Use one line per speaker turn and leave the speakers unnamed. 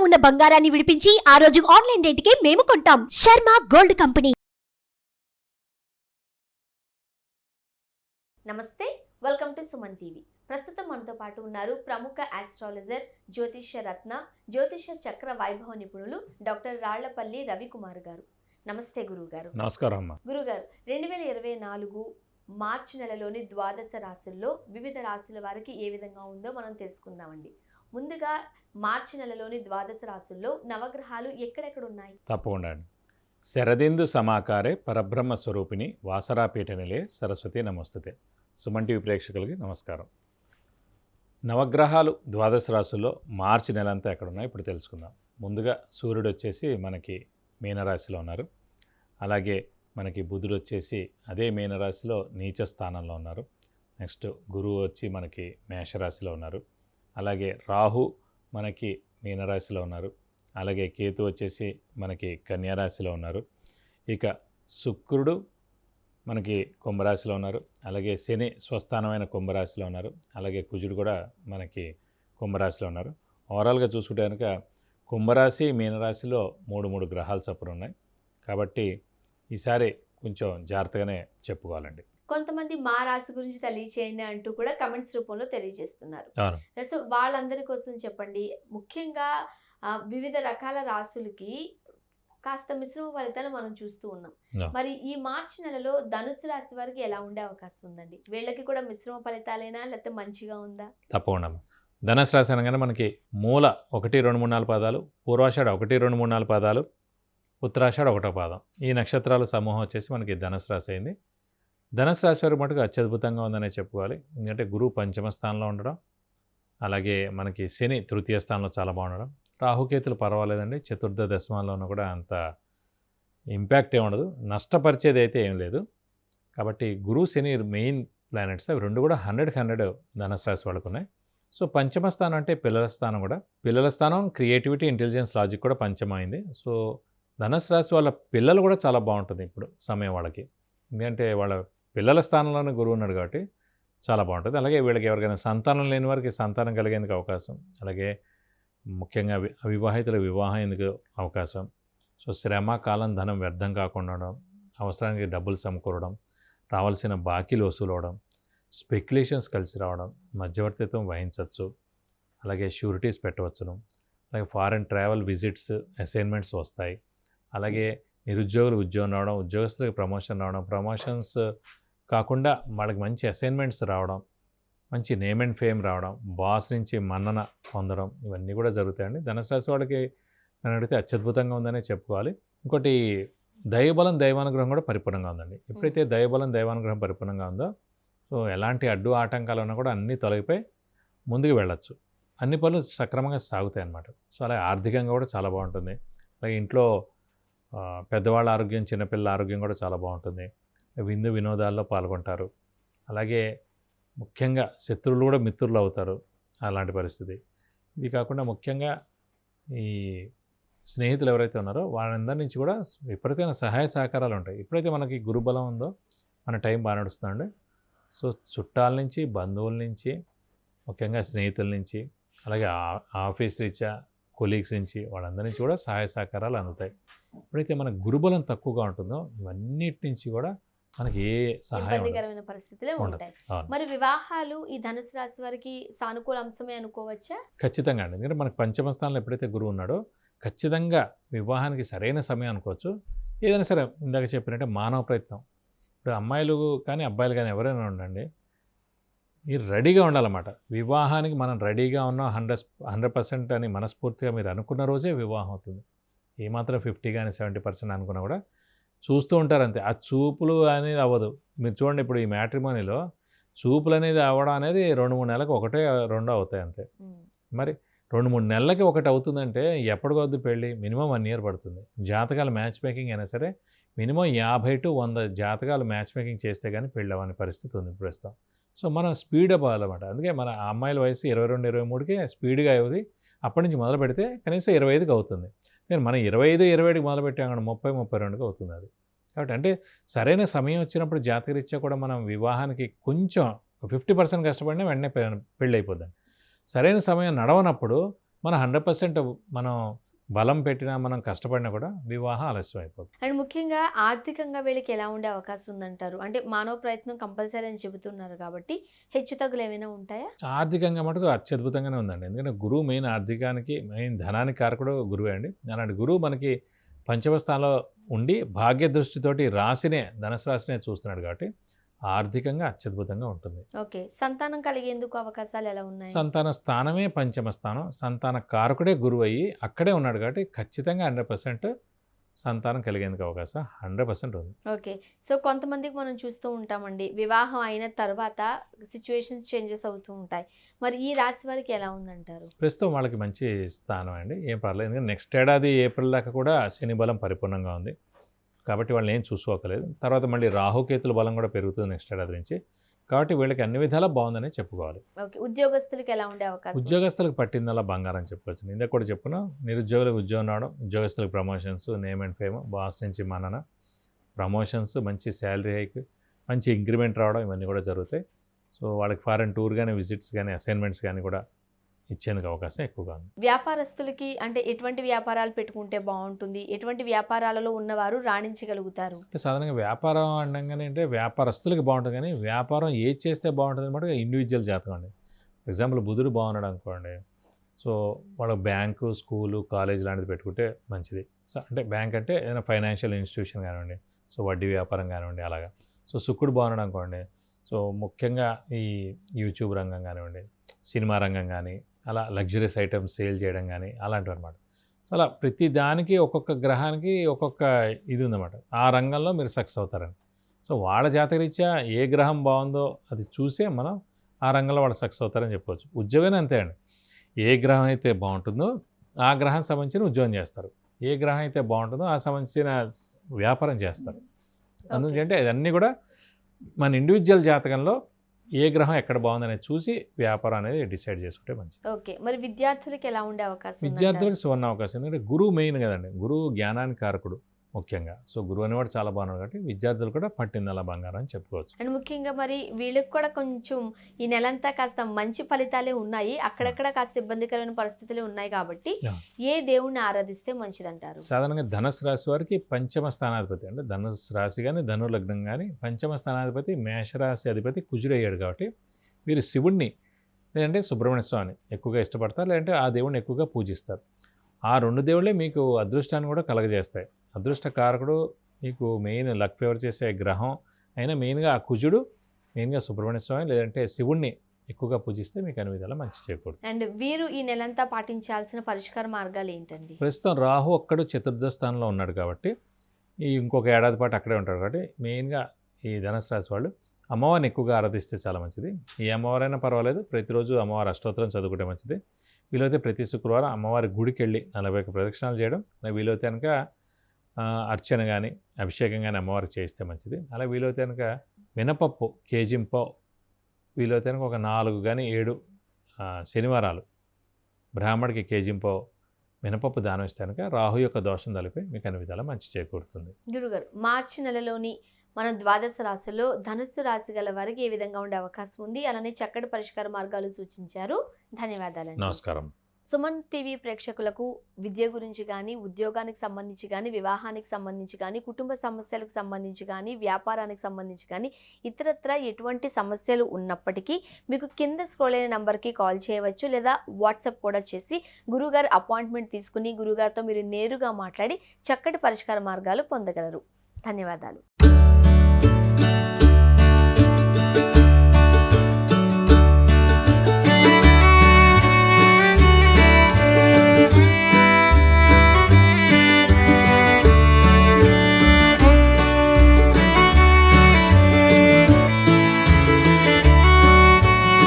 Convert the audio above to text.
ఉన్న బంగారాన్ని విడిపించి ఆ రోజు ఆన్లైన్ రేటుకే మేము కొంటాం. Sharma gold company.
నమస్తే, వెల్కమ్ టు సుమన్ టీవీ. ప్రస్తుతం మనతో పాటు ఉన్నారు ప్రముఖ ఆస్ట్రాలజర్, జ్యోతిష్య రత్న, జ్యోతిష్య చక్ర వైభవ నిపుణులు డాక్టర్ రాళ్లపల్లి రవికుమార్ గారు. నమస్తే గురువు గారు.
నమస్కారం అమ్మా.
గురుగారు, 2024 మార్చి నెలలోని ద్వాదశ రాశుల్లో వివిధ రాశుల వారికి ఏ విధంగా ఉందో మనం తెలుసుకుందామండి. ముందుగా మార్చి నెలలోని ద్వాదశ రాశుల్లో నవగ్రహాలు ఎక్కడెక్కడ ఉన్నాయి?
తప్పకుండా అండి. శరదిందు సమాకారే పరబ్రహ్మ స్వరూపిణి వాసరాపీఠ నిలే సరస్వతి నమస్తుతే. సుమన్ టీవీ ప్రేక్షకులకి నమస్కారం. నవగ్రహాలు ద్వాదశ రాశుల్లో మార్చి నెలంతా ఎక్కడున్నాయి ఇప్పుడు తెలుసుకుందాం. ముందుగా సూర్యుడు వచ్చేసి మనకి మీనరాశిలో ఉన్నారు. అలాగే మనకి బుధుడు వచ్చేసి అదే మీనరాశిలో నీచ స్థానంలో ఉన్నారు. నెక్స్ట్ గురువు వచ్చి మనకి మేషరాశిలో ఉన్నారు. అలాగే రాహు మనకి మీనరాశిలో ఉన్నారు. అలాగే కేతు వచ్చేసి మనకి కన్యారాశిలో ఉన్నారు. ఇక శుక్రుడు మనకి కుంభరాశిలో ఉన్నారు. అలాగే శని స్వస్థానమైన కుంభరాశిలో ఉన్నారు. అలాగే కుజుడు కూడా మనకి కుంభరాశిలో ఉన్నారు. ఓవరాల్గా చూసుకుంటే కనుక కుంభరాశి మీనరాశిలో మూడు గ్రహాలు చొప్పున ఉన్నాయి. కాబట్టి ఈసారి కొంచెం జాగ్రత్తగానే చెప్పుకోవాలండి.
కొంతమంది మా రాశి గురించి తెలియచేయండి అంటూ కూడా కమెంట్స్ రూపంలో తెలియజేస్తున్నారు. సో వాళ్ళందరి కోసం చెప్పండి. ముఖ్యంగా వివిధ రకాల రాశులకి కాస్త మిశ్రమ ఫలితాలు మనం చూస్తూ ఉన్నాం. మరి ఈ మార్చి నెలలో ధనుసు రాశి వారికి ఎలా ఉండే అవకాశం ఉందండి? వీళ్ళకి కూడా మిశ్రమ ఫలితాలేనా, లేకపోతే మంచిగా ఉందా?
తప్పకుండా. ధనుసు రాశి అనగానే మనకి మూల 1, 2, 3, 4 పాదాలు, పూర్వాషాఢ 1, 2, 3, 4 పాదాలు, ఉత్తరాషాఢ 1వ పాదం, ఈ నక్షత్రాల సమూహం వచ్చేసి మనకి ధనుసు రాశి అయింది. ధనుసు రాశి వారి మటుకు అత్యద్భుతంగా ఉందనే చెప్పుకోవాలి. ఎందుకంటే గురువు పంచమ స్థానంలో ఉండడం, అలాగే మనకి శని తృతీయ స్థానంలో చాలా బాగుండడం, రాహుకేతులు పర్వాలేదండి, చతుర్థ దశమాల్లోనూ కూడా అంత ఇంపాక్ట్ ఏమి ఉండదు, నష్టపరిచేది అయితే ఏం లేదు. కాబట్టి గురువు శని మెయిన్ ప్లానెట్స్, అవి రెండు కూడా 100 ధనుసు రాశి వాళ్ళకు ఉన్నాయి. సో పంచమ స్థానం అంటే పిల్లల స్థానం, కూడా పిల్లల స్థానం క్రియేటివిటీ, ఇంటెలిజెన్స్, లాజిక్ కూడా పంచమైంది. సో ధనుసు రాశి వాళ్ళ పిల్లలు కూడా చాలా బాగుంటుంది ఇప్పుడు సమయం వాళ్ళకి. ఎందుకంటే వాళ్ళ పిల్లల స్థానంలోనే గురువు ఉన్నాడు కాబట్టి చాలా బాగుంటుంది. అలాగే వీళ్ళకి ఎవరికైనా సంతానం లేని వారికి సంతానం కలిగేందుకు అవకాశం, అలాగే ముఖ్యంగా అవివాహితుల వివాహం ఎందుకు అవకాశం. సో శ్రమ, కాలం, ధనం వ్యర్థం కాకుండా ఉండడం, అవసరానికి డబ్బులు సమకూరడం, రావాల్సిన బాకీలు వసూలు అవడం, స్పెక్యులేషన్స్ కలిసి రావడం, మధ్యవర్తిత్వం వహించవచ్చు, అలాగే షూరిటీస్ పెట్టవచ్చును, అలాగే ఫారెన్ ట్రావెల్, విజిట్స్, అసైన్మెంట్స్ వస్తాయి. అలాగే నిరుద్యోగులు ఉద్యోగం రావడం, ఉద్యోగస్తులకు ప్రమోషన్ రావడం, ప్రమోషన్స్ కాకుండా వాళ్ళకి మంచి అసైన్మెంట్స్ రావడం, మంచి నేమ్ అండ్ ఫేమ్ రావడం, బాస్ నుంచి మన్నన పొందడం, ఇవన్నీ కూడా జరుగుతాయండి. ధనుసు రాశి వాళ్ళకి నన్ను అడిగితే అత్యద్భుతంగా ఉందనే చెప్పుకోవాలి. ఇంకోటి దైవబలం, దైవానుగ్రహం కూడా పరిపూర్ణంగా ఉందండి. ఎప్పుడైతే దైవబలం, దైవానుగ్రహం పరిపూర్ణంగా ఉందో సో ఎలాంటి అడ్డు ఆటంకాలు ఉన్నా కూడా అన్నీ తొలగిపోయి ముందుకు వెళ్ళచ్చు, అన్ని పనులు సక్రమంగా సాగుతాయి అన్నమాట. సో అలాగే ఆర్థికంగా కూడా చాలా బాగుంటుంది. అలాగే ఇంట్లో పెద్దవాళ్ళ ఆరోగ్యం, చిన్నపిల్లల ఆరోగ్యం కూడా చాలా బాగుంటుంది. విందు వినోదాల్లో పాల్గొంటారు. అలాగే ముఖ్యంగా శత్రువులు కూడా మిత్రులు అవుతారు, అలాంటి పరిస్థితి. ఇది కాకుండా ముఖ్యంగా ఈ స్నేహితులు ఎవరైతే ఉన్నారో వాళ్ళందరి నుంచి కూడా విపరీతమైన సహాయ సహకారాలు ఉంటాయి. ఎప్పుడైతే మనకి గురుబలం ఉందో మన టైం బాగా నడుస్తుందండి. సో చుట్టాల నుంచి, బంధువుల నుంచి, ముఖ్యంగా స్నేహితుల నుంచి, అలాగే ఆఫీస్ రీత్యా కొలీగ్స్ నుంచి, వాళ్ళందరి నుంచి కూడా సహాయ సహకారాలు అందుతాయి. ఎప్పుడైతే మనకు గురుబలం తక్కువగా ఉంటుందో ఇవన్నిటి నుంచి కూడా మనకి ఏ సహాయం
పరిస్థితులే ఉంటాయి. మరి వివాహాలు ఈ ధనుసు రాశి వారికి సానుకూల అంశమే అనుకోవచ్చా?
ఖచ్చితంగా అండి. ఎందుకంటే మనకు పంచమ స్థానంలో ఎప్పుడైతే గురువు ఉన్నాడో ఖచ్చితంగా వివాహానికి సరైన సమయం అనుకోవచ్చు. ఏదైనా సరే ఇందాక చెప్పినట్టే మానవ ప్రయత్నం. ఇప్పుడు అమ్మాయిలు కానీ అబ్బాయిలు కానీ ఎవరైనా ఉండండి, మీరు రెడీగా ఉండాలన్నమాట. వివాహానికి మనం రెడీగా ఉన్నాం 100% అని మనస్ఫూర్తిగా మీరు అనుకున్న రోజే వివాహం అవుతుంది. ఏమాత్రం 50 కానీ 70% అనుకున్నా కూడా చూస్తూ ఉంటారు అంతే. ఆ చూపులు అనేది అవ్వదు. మీరు చూడండి, ఇప్పుడు ఈ మ్యాట్రిమోనీలో చూపులు అనేది అవ్వడం అనేది 2-3 నెలలకు 1-2 అవుతాయి అంతే. మరి 2-3 నెలలకి ఒకటి అవుతుందంటే ఎప్పటికొద్దు పెళ్ళి? మినిమం 1 ఇయర్ పడుతుంది. జాతకాల మ్యాచ్ మేకింగ్ అయినా సరే మినిమం 50-100 జాతకాలు మ్యాచ్ మేకింగ్ చేస్తే కానీ పెళ్ళి అవ్వని పరిస్థితి ఉంది ప్రస్తుతం. సో మనం స్పీడ్ అప్ అవ్వాలన్నమాట. అందుకే మన అమ్మాయిల వయసు 22-23కే స్పీడ్గా అయ్యేది. అప్పటి నుంచి మొదలు పెడితే కనీసం 25కి అవుతుంది. నేను మనం 25-27కి మొదలు పెట్టాం, 30-32కి అవుతుంది అది. కాబట్టి అంటే సరైన సమయం వచ్చినప్పుడు జాతకరీత్యా కూడా మనం వివాహానికి కొంచెం 50% కష్టపడినా వెంటనే పెళ్ళి అయిపోద్దండి. సరైన సమయం నడవనప్పుడు మనం 100% మనం బలం పెట్టినా మనం కష్టపడినా కూడా వివాహం ఆలస్యం అయిపోతుంది.
అండ్ ముఖ్యంగా ఆర్థికంగా వీళ్ళకి ఎలా ఉండే అవకాశం ఉందంటారు? అంటే మానవ ప్రయత్నం కంపల్సరీ అని చెబుతున్నారు కాబట్టి హెచ్చుతగ్గులు ఏమైనా ఉంటాయా?
ఆర్థికంగా మటుకు అత్యద్భుతంగానే ఉందండి. ఎందుకంటే గురువు మెయిన్ ఆర్థికానికి మెయిన్ ధనానికి కారకుడు గురువే అండి. అలాంటి గురువు మనకి పంచమ స్థానంలో ఉండి భాగ్య దృష్టితోటి రాశినే ధనుసు రాశినే చూస్తున్నాడు కాబట్టి ఆర్థికంగా అత్యద్భుతంగా ఉంటుంది.
ఓకే. సంతానం కలిగేందుకు అవకాశాలు ఎలా ఉన్నాయి?
సంతాన స్థానమే పంచమ స్థానం, సంతాన కారకుడే గురువు అయ్యి అక్కడే ఉన్నాడు కాబట్టి ఖచ్చితంగా 100% సంతానం కలిగేందుకు అవకాశం 100% ఉంది.
ఓకే. సో కొంతమందికి మనం చూస్తూ ఉంటామండి, వివాహం అయిన తర్వాత సిచ్యువేషన్స్ చేంజెస్ అవుతూ ఉంటాయి. మరి ఈ రాశి వారికి ఎలా ఉందంటారు?
ప్రస్తుతం వాళ్ళకి మంచి స్థానం అండి, ఏం పర్లేదు. ఎందుకంటే నెక్స్ట్ ఏడాది ఏప్రిల్ దాకా కూడా శని బలం పరిపూర్ణంగా ఉంది కాబట్టి వాళ్ళని ఏం చూసుకోకలేదు. తర్వాత మళ్ళీ రాహుకేతుల బలం కూడా పెరుగుతుంది నెక్స్ట్ ఏడాది నుంచి కాబట్టి వీళ్ళకి అన్ని విధాలా బాగుందని చెప్పుకోవాలి.
ఓకే. ఉద్యోగస్తులకి ఎలా ఉండే అవకాశం?
ఉద్యోగస్తులకు పట్టిందల్లా బంగారం చెప్పవచ్చు. ఇందాక కూడా చెప్పుకున్నాం, నిరుద్యోగులకు ఉద్యోగం రావడం, ఉద్యోగస్తులకు promotions, name and fame, boss నుంచి మన్నన, ప్రమోషన్స్, మంచి శాలరీ హైక్, మంచి ఇంక్రిమెంట్ రావడం, ఇవన్నీ కూడా జరుగుతాయి. సో వాళ్ళకి ఫారెన్ టూర్ కానీ విజిట్స్ కానీ అసైన్మెంట్స్ కానీ కూడా ఇచ్చేందుకు అవకాశం ఎక్కువగా ఉంది.
వ్యాపారస్తులకి అంటే ఎటువంటి వ్యాపారాలు పెట్టుకుంటే బాగుంటుంది? ఎటువంటి వ్యాపారాలలో ఉన్నవారు రాణించగలుగుతారు?
అంటే సాధారణంగా వ్యాపారం అనగానే అంటే వ్యాపారస్తులకి బాగుంటుంది, కానీ వ్యాపారం ఏది చేస్తే బాగుంటుంది అనమాట ఇండివిజువల్ జాతకం అండి. ఫర్ ఎగ్జాంపుల్ బుధుడు బాగున్నాడు అనుకోండి, సో వాళ్ళ బ్యాంకు, స్కూలు, కాలేజ్ లాంటిది పెట్టుకుంటే మంచిది. సో అంటే బ్యాంక్ అంటే ఏదైనా ఫైనాన్షియల్ ఇన్స్టిట్యూషన్ కానివ్వండి, సో వడ్డీ వ్యాపారం కానివ్వండి అలాగా. సో శుక్రుడు బాగున్నాడు అనుకోండి, సో ముఖ్యంగా ఈ యూట్యూబ్ రంగం కానివ్వండి, సినిమా రంగం కానీ, అలా లగ్జరీస్ ఐటమ్స్ సేల్ చేయడం కానీ అలాంటివి అనమాట. అలా ప్రతి దానికి ఒక్కొక్క గ్రహానికి ఒక్కొక్క ఇది ఉందన్నమాట, ఆ రంగంలో మీరు సక్సెస్ అవుతారని. సో వాళ్ళ జాతకరీత్యా ఏ గ్రహం బాగుందో అది చూసే మనం ఆ రంగంలో వాళ్ళు సక్సెస్ అవుతారని చెప్పవచ్చు. ఉద్యోగం అంతే అండి, ఏ గ్రహం అయితే బాగుంటుందో ఆ గ్రహం సంబంధించిన ఉద్యోగం చేస్తారు, ఏ గ్రహం అయితే బాగుంటుందో ఆ సంబంధించిన వ్యాపారం చేస్తారు. అందుకంటే ఇవన్నీ కూడా మన ఇండివిజువల్ జాతకంలో ఏ గ్రహం ఎక్కడ బాగుందనేది చూసి వ్యాపారం అనేది డిసైడ్ చేసుకుంటే మంచిది.
ఓకే. మరి విద్యార్థులకి ఎలా ఉండే అవకాశం?
విద్యార్థులకు సువర్ణ అవకాశం, ఎందుకంటే గురువు మెయిన్ కదండి, గురువు జ్ఞానానికి కారకుడు ముఖ్యంగా. సో గురువు అనేవాడు చాలా బాగున్నాడు కాబట్టి విద్యార్థులు కూడా పట్టిందల్లా బంగారం అని చెప్పుకోవచ్చు.
అండ్ ముఖ్యంగా మరి వీళ్ళకి కూడా కొంచెం ఈ నెలంతా కాస్త మంచి ఫలితాలే ఉన్నాయి, అక్కడక్కడ కాస్త ఇబ్బందికరమైన పరిస్థితులు ఉన్నాయి కాబట్టి ఏ దేవుణ్ణి ఆరాధిస్తే మంచిదంటారు?
సాధారణంగా ధనుసు రాశి వారికి పంచమ స్థానాధిపతి అంటే ధనుసు రాశి కానీ ధను లగ్నం కానీ పంచమ స్థానాధిపతి మేషరాశి అధిపతి కుజుడు అయ్యాడు కాబట్టి వీరు శివుణ్ణి లేదంటే సుబ్రహ్మణ్య స్వామిని ఎక్కువగా ఇష్టపడతారు, లేదంటే ఆ దేవుణ్ణి ఎక్కువగా పూజిస్తారు. ఆ రెండు దేవుళ్ళే మీకు అదృష్టాన్ని కూడా కలగజేస్తాయి. అదృష్ట కారకుడు మీకు మెయిన్ లక్ ఫేవర్ చేసే గ్రహం అయినా మెయిన్గా ఆ కుజుడు, మెయిన్గా సుబ్రహ్మణ్య స్వామి లేదంటే శివుణ్ణి ఎక్కువగా పూజిస్తే మీకు అన్ని విధాలా మంచి చేకూరుతుంది.
అండ్ వీరు ఈ నెలంతా పాటించాల్సిన పరిష్కార మార్గాలు ఏంటండి?
ప్రస్తుతం రాహు ఒక్కడు చతుర్థ స్థానంలో ఉన్నాడు కాబట్టి ఈ ఇంకొక ఏడాది పాటు అక్కడే ఉంటాడు కాబట్టి మెయిన్గా ఈ ధనుసు రాశి వాళ్ళు అమ్మవారిని ఎక్కువగా ఆరాధిస్తే చాలా మంచిది. ఏ అమ్మవారైనా పర్వాలేదు, ప్రతిరోజు అమ్మవారి అష్టోత్తరం చదువుకుంటే మంచిది. వీలైతే ప్రతి శుక్రవారం అమ్మవారి గుడికి వెళ్ళి 41 ప్రదక్షిణాలు చేయడం, అలా వీలైతే కనుక అర్చన కానీ అభిషేకం కానీ అమ్మవారికి చేయిస్తే మంచిది. అలా వీలైతే కనుక మినపప్పు కేజింపో, వీలైతే కనుక ఒక 4 కానీ 7 శనివారాలు బ్రాహ్మడికి కేజింపో మినపప్పు దానం ఇస్తే కనుక రాహు యొక్క దోషం తలిపి మీకు అన్ని విధాలా మంచి చేకూరుతుంది.
గురుగారు, మార్చి నెలలోని మనం ద్వాదశ రాశిలో ధనుస్సు రాశి గల వారికి ఏ విధంగా ఉండే అవకాశం ఉంది, అలానే చక్కటి పరిష్కార మార్గాలు సూచించారు. ధన్యవాదాలండి.
నమస్కారం.
సుమన్ టీవీ ప్రేక్షకులకు విద్య గురించి కానీ, ఉద్యోగానికి సంబంధించి కానీ, వివాహానికి సంబంధించి కానీ, కుటుంబ సమస్యలకు సంబంధించి కానీ, వ్యాపారానికి సంబంధించి కానీ, ఇతరత్ర ఎటువంటి సమస్యలు ఉన్నప్పటికీ మీకు కింద స్క్రోల్ అయిన నంబర్కి కాల్ చేయవచ్చు, లేదా వాట్సాప్ కూడా చేసి గురుగారు అపాయింట్మెంట్ తీసుకుని గురుగారితో మీరు నేరుగా మాట్లాడి చక్కటి పరిష్కార మార్గాలు పొందగలరు. ధన్యవాదాలు.